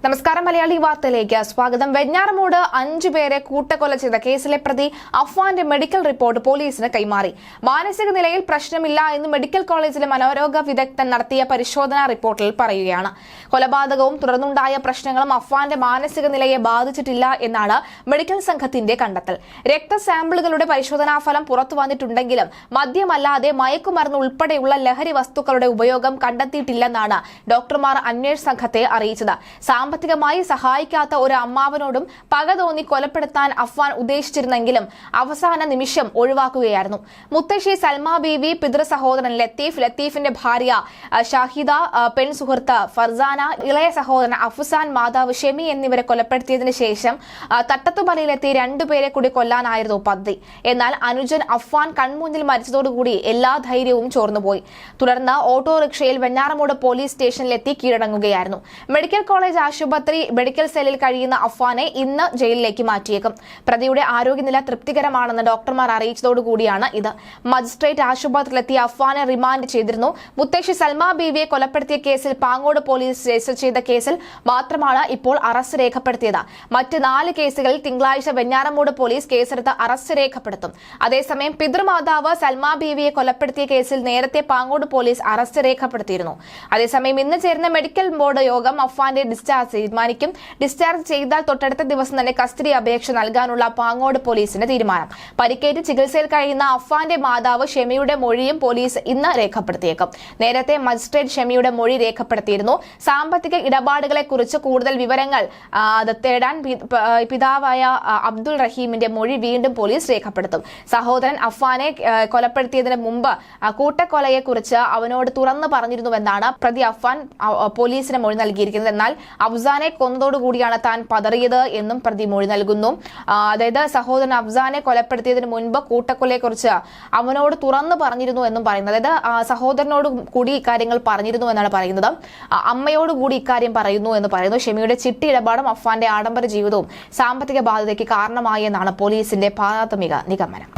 നമസ്കാരം. മലയാളി വാർത്തയിലേക്ക് സ്വാഗതം. വെഞ്ഞാറമൂട് 5 പേരെ കൂട്ടക്കൊല ചെയ്ത കേസിലെ പ്രതി അഫ്വാന്റെ മെഡിക്കൽ റിപ്പോർട്ട് പോലീസിന് കൈമാറി. മാനസിക നിലയിൽ പ്രശ്നമില്ല എന്ന് മെഡിക്കൽ കോളേജിലെ മനോരോഗ വിദഗ്ധൻ നടത്തിയ പരിശോധനാ റിപ്പോർട്ടിൽ പറയുകയാണ്. കൊലപാതകവും തുടർന്നുണ്ടായ പ്രശ്നങ്ങളും അഫ്വാന്റെ മാനസിക നിലയെ ബാധിച്ചിട്ടില്ല എന്നാണ് മെഡിക്കൽ സംഘത്തിന്റെ കണ്ടെത്തൽ. രക്തസാമ്പിളുകളുടെ പരിശോധനാ ഫലം പുറത്തു വന്നിട്ടുണ്ടെങ്കിലും മദ്യമല്ലാതെ മയക്കുമരുന്ന് ഉൾപ്പെടെയുള്ള ലഹരി വസ്തുക്കളുടെ ഉപയോഗം കണ്ടെത്തിയിട്ടില്ലെന്നാണ് ഡോക്ടർമാർ അന്വേഷണ സംഘത്തെ അറിയിച്ചത്. സാമ്പത്തികമായി സഹായിക്കാത്ത ഒരു അമ്മാവനോടും പക തോന്നി കൊലപ്പെടുത്താൻ അഫ്വാൻ ഉദ്ദേശിച്ചിരുന്നെങ്കിലും അവസാന നിമിഷം ഒഴിവാക്കുകയായിരുന്നു. മുത്തശ്ശി സൽമ ബീവി, പിതൃ സഹോദരൻ ലത്തീഫിന്റെ ഭാര്യ ഷാഹിദ, പെൺ സുഹൃത്ത് ഫർസാന, ഇളയ സഹോദരൻ അഫ്സാൻ, മാതാവ് ഷെമി എന്നിവരെ കൊലപ്പെടുത്തിയതിനു ശേഷം തട്ടത്തുമലയിലെത്തി 2 പേരെ കൂടി കൊല്ലാനായിരുന്നു പദ്ധതി. എന്നാൽ അനുജൻ അഫ്വാൻ കൺമുന്നിൽ മരിച്ചതോടുകൂടി എല്ലാ ധൈര്യവും ചോർന്നുപോയി. തുടർന്ന് ഓട്ടോറിക്ഷയിൽ വെഞ്ഞാറമൂട് പോലീസ് സ്റ്റേഷനിലെത്തി കീഴടങ്ങുകയായിരുന്നു. മെഡിക്കൽ കോളേജ് ആശുപത്രി മെഡിക്കൽ സെല്ലിൽ കഴിയുന്ന അഫ്വാനെ ഇന്ന് ജയിലിലേക്ക് മാറ്റിയേക്കും. പ്രതിയുടെ ആരോഗ്യനില തൃപ്തികരമാണെന്ന് ഡോക്ടർമാർ അറിയിച്ചതോടുകൂടിയാണ് ഇത്. മജിസ്ട്രേറ്റ് ആശുപത്രിയിലെത്തിയ അഫ്വാനെ റിമാൻഡ് ചെയ്തിരുന്നു. മുത്തശ്ശി സൽമ ബീവിയെ കൊലപ്പെടുത്തിയ കേസിൽ പാങ്ങോട് പോലീസ് രജിസ്റ്റർ ചെയ്ത കേസിൽ മാത്രമാണ് ഇപ്പോൾ അറസ്റ്റ് രേഖപ്പെടുത്തിയത്. മറ്റ് 4 കേസുകളിൽ തിങ്കളാഴ്ച വെഞ്ഞാറമൂട് പോലീസ് കേസെടുത്ത് അറസ്റ്റ് രേഖപ്പെടുത്തും. അതേസമയം പിതൃമാതാവ് സൽമ ബീവിയെ കൊലപ്പെടുത്തിയ കേസിൽ നേരത്തെ പാങ്ങോട് പോലീസ് അറസ്റ്റ് രേഖപ്പെടുത്തിയിരുന്നു. അതേസമയം ഇന്ന് ചേരുന്ന മെഡിക്കൽ ബോർഡ് യോഗം അഫ്വാന്റെ ഡിസ്ചാർജ് തീരുമാനിക്കും. ഡിസ്ചാർജ് ചെയ്താൽ തൊട്ടടുത്ത ദിവസം തന്നെ കസ്റ്റഡി അപേക്ഷ നൽകാനുള്ള പാങ്ങോട് പോലീസിന്റെ തീരുമാനം. പരിക്കേറ്റ് ചികിത്സയിൽ കഴിയുന്ന അഫ്വാന്റെ മാതാവ് ഷെമിയുടെ മൊഴിയും പോലീസ് ഇന്ന് രേഖപ്പെടുത്തിയേക്കും. നേരത്തെ മജിസ്ട്രേറ്റ് ഷെമിയുടെ മൊഴി രേഖപ്പെടുത്തിയിരുന്നു. സാമ്പത്തിക ഇടപാടുകളെ കുറിച്ച് കൂടുതൽ വിവരങ്ങൾ തേടാൻ പിതാവായ അബ്ദുൾ റഹീമിന്റെ മൊഴി വീണ്ടും പോലീസ് രേഖപ്പെടുത്തും. സഹോദരൻ അഫ്വാനെ കൊലപ്പെടുത്തിയതിന് മുമ്പ് കൂട്ടക്കൊലയെക്കുറിച്ച് അവനോട് തുറന്നു പറഞ്ഞിരുന്നുവെന്നാണ് പ്രതി അഫ്വാൻ പോലീസിന് മൊഴി നൽകിയിരിക്കുന്നത്. എന്നാൽ അഫ്സാനെ കൊന്നതോടുകൂടിയാണ് താൻ പതറിയത് എന്നും പ്രതി മൊഴി നൽകുന്നു. അതായത് സഹോദരൻ അഫ്സാനെ കൊലപ്പെടുത്തിയതിന് മുൻപ് കൂട്ടക്കൊലയെക്കുറിച്ച് അവനോട് തുറന്നു പറഞ്ഞിരുന്നു എന്നും പറയുന്നത്. അതായത് സഹോദരനോട് കൂടി ഇക്കാര്യങ്ങൾ പറഞ്ഞിരുന്നു എന്നാണ് പറയുന്നത്. അമ്മയോട് കൂടി ഇക്കാര്യം പറയുന്നു എന്ന് പറയുന്നു. ഷെമിയുടെ ചിട്ടി ഇടപാടും അഫ്വാന്റെ ആഡംബര ജീവിതവും സാമ്പത്തിക ബാധ്യതയ്ക്ക് കാരണമായി എന്നാണ് പോലീസിന്റെ പ്രാഥമിക നിഗമനം.